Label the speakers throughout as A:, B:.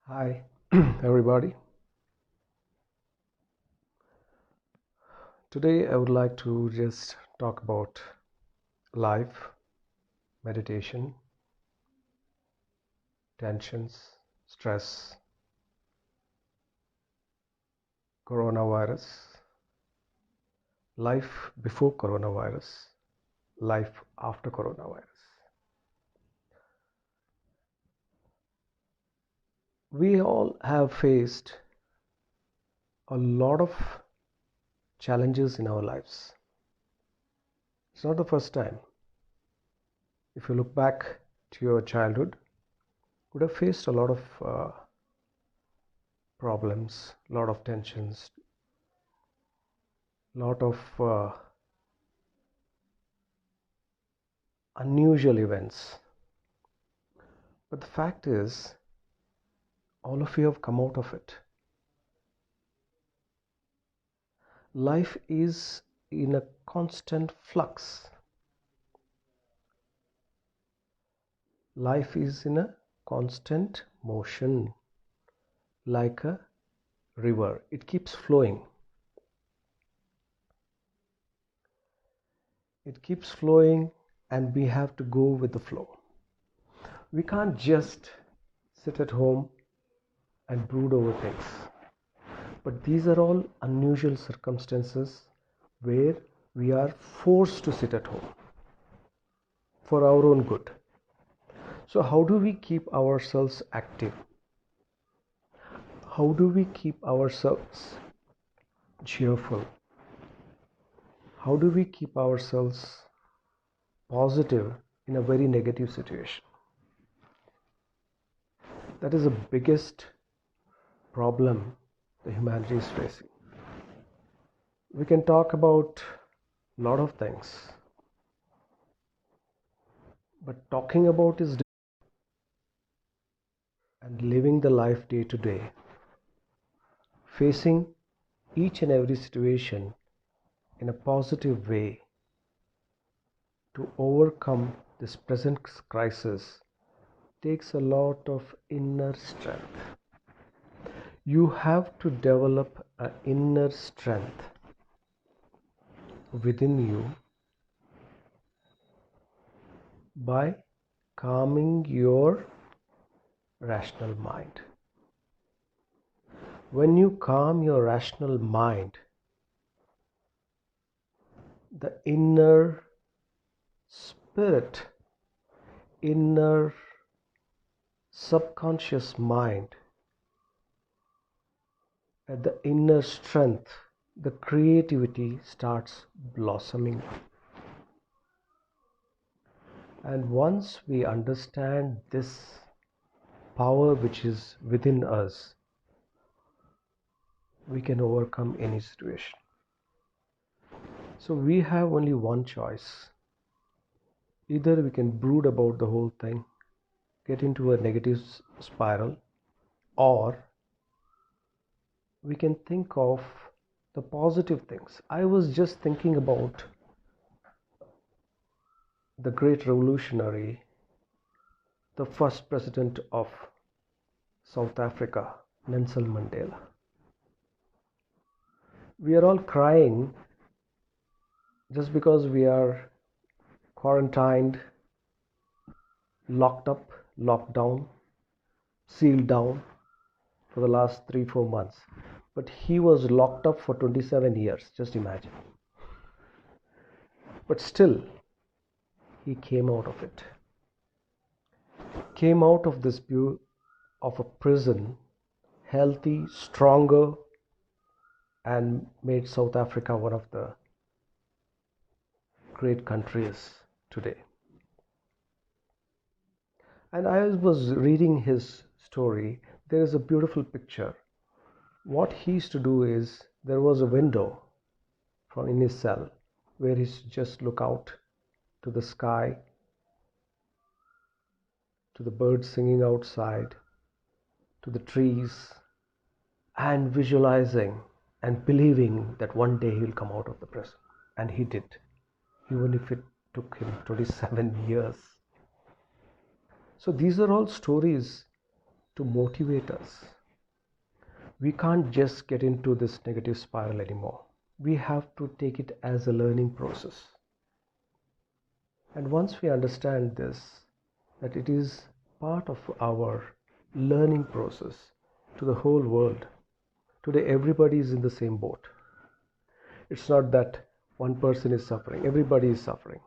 A: Hi, everybody. Today I would like to just talk about life, meditation, tensions, stress, coronavirus, life before coronavirus, life after coronavirus. We all have faced a lot of challenges in our lives. It's not the first time. If you look back to your childhood, you would have faced a lot of problems, a lot of tensions, a lot of unusual events. But the fact is, all of you have come out of it. Life is in a constant flux. Life is in a constant motion, like a river. It keeps flowing. It keeps flowing, and we have to go with the flow. We can't just sit at home and brood over things. But these are all unusual circumstances where we are forced to sit at home for our own good. So how do we keep ourselves active? How do we keep ourselves cheerful? How do we keep ourselves positive in a very negative situation? That is the biggest problem the humanity is facing. We can talk about a lot of things, but talking about is and living the life day to day, facing each and every situation in a positive way to overcome this present crisis takes a lot of inner strength. You have to develop an inner strength within you by calming your rational mind. When you calm your rational mind, the inner spirit, inner subconscious mind, at the inner strength, the creativity starts blossoming. And once we understand this power which is within us, we can overcome any situation. So we have only one choice. Either we can brood about the whole thing, get into a negative spiral, or we can think of the positive things. I was just thinking about the great revolutionary, the first president of South Africa, Nelson Mandela. We are all crying just because we are quarantined, locked up, locked down, sealed down for the last 3-4 months. But he was locked up for 27 years, just imagine. But still, he came out of it. Came out of this of a prison, healthy, stronger, and made South Africa one of the great countries today. And I was reading his story. There is a beautiful picture. What he used to do is, there was a window from in his cell where he used to just look out to the sky, to the birds singing outside, to the trees, and visualizing and believing that one day he will come out of the prison. And he did, even if it took him 27 years. So these are all stories to motivate us. We can't just get into this negative spiral anymore. We have to take it as a learning process. And once we understand this, that it is part of our learning process to the whole world. Today, everybody is in the same boat. It's not that one person is suffering, everybody is suffering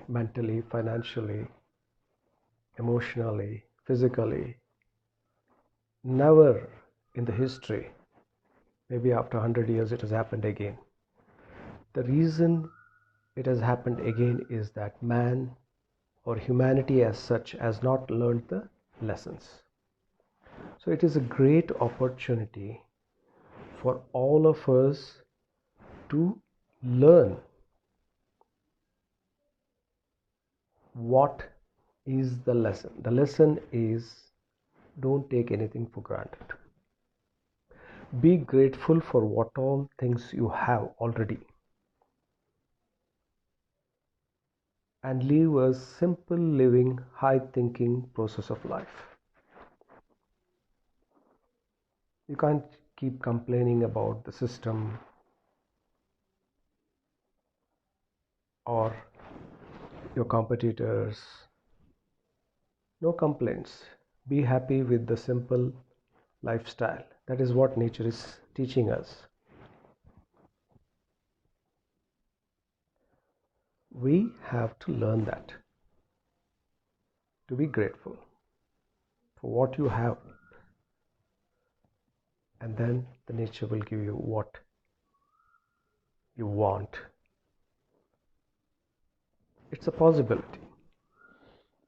A: mentally, financially, emotionally, physically. Never in the history, maybe after 100 years, it has happened again. The reason it has happened again is that man or humanity as such has not learned the lessons. So it is a great opportunity for all of us to learn what is the lesson. The lesson is, don't take anything for granted. Be grateful for what all things you have already, and live a simple living, high thinking process of life. You can't keep complaining about the system or your competitors. No complaints. Be happy with the simple lifestyle. That is what nature is teaching us. We have to learn that. To be grateful for what you have. And then the nature will give you what you want. It's a possibility.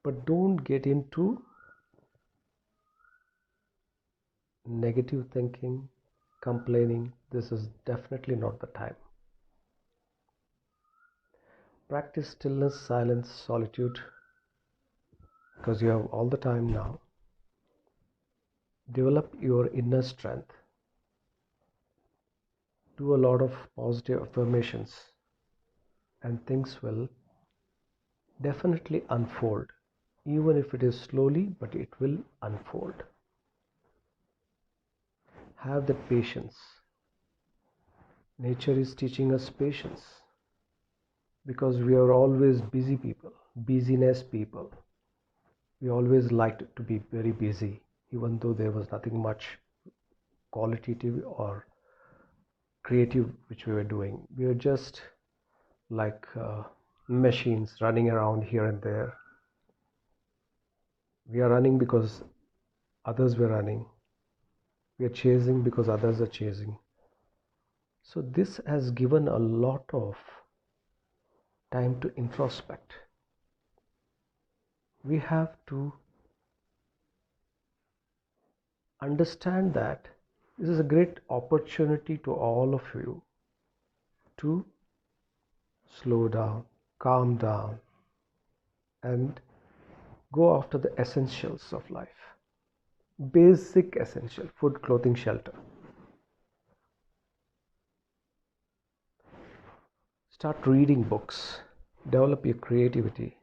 A: But don't get into negative thinking, complaining. This is definitely not the time. Practice stillness, silence, solitude, because you have all the time now. Develop your inner strength. Do a lot of positive affirmations, and things will definitely unfold. Even if it is slowly, but it will unfold. Have that patience. Nature is teaching us patience because we are always busy people, busyness people. We always liked to be very busy, even though there was nothing much qualitative or creative which we were doing. We were just like machines running around here and there. We are running because others were running. We are chasing because others are chasing. So this has given a lot of time to introspect. We have to understand that this is a great opportunity to all of you to slow down, calm down, and go after the essentials of life. Basic essential: food, clothing, shelter. Start reading books. Develop your creativity.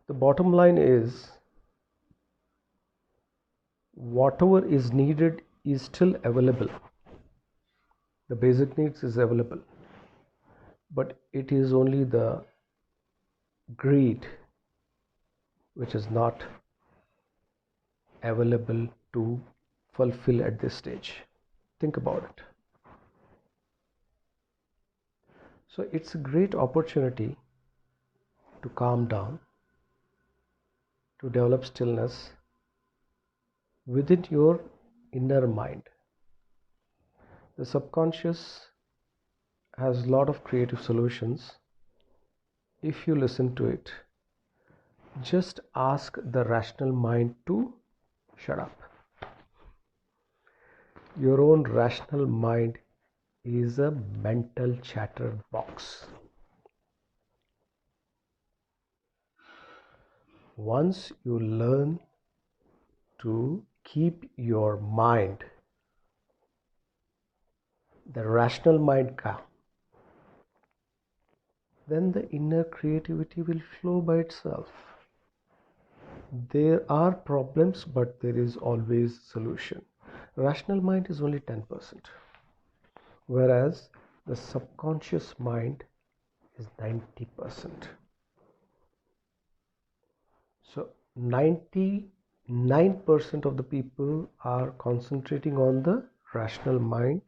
A: The bottom line is, whatever is needed is still available. The basic needs is available. But it is only the greed which is not available to fulfill at this stage. Think about it. So it's a great opportunity to calm down, to develop stillness within your inner mind. The subconscious has a lot of creative solutions. If you listen to it, just ask the rational mind to shut up. Your own rational mind is a mental chatter box. Once you learn to keep your mind, the rational mind, calm, then the inner creativity will flow by itself. There are problems, but there is always solution. Rational mind is only 10%, whereas the subconscious mind is 90%. So 99% of the people are concentrating on the rational mind.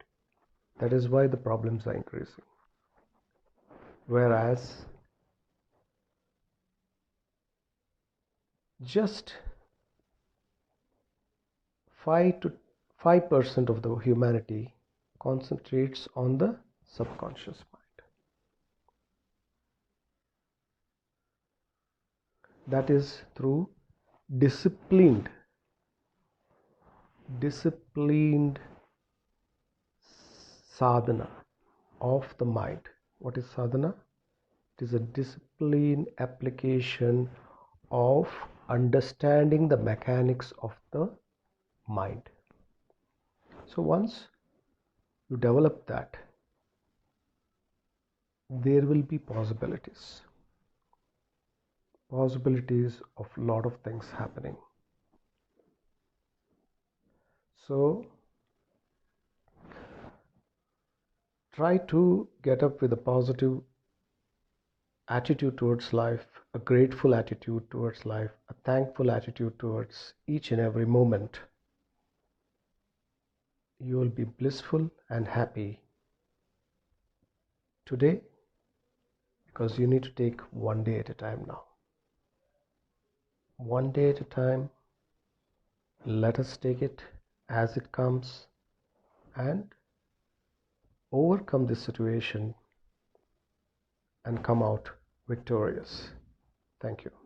A: That is why the problems are increasing. Whereas just 5% of the humanity concentrates on the subconscious mind. That is through disciplined sadhana of the mind. What is sadhana? It is a disciplined application of understanding the mechanics of the mind. So once you develop that, there will be possibilities of a lot of things happening. So try to get up with a positive attitude towards life, a grateful attitude towards life, a thankful attitude towards each and every moment. You will be blissful and happy today, because you need to take one day at a time now. One day at a time. Let us take it as it comes and overcome this situation and come out victorious. Thank you.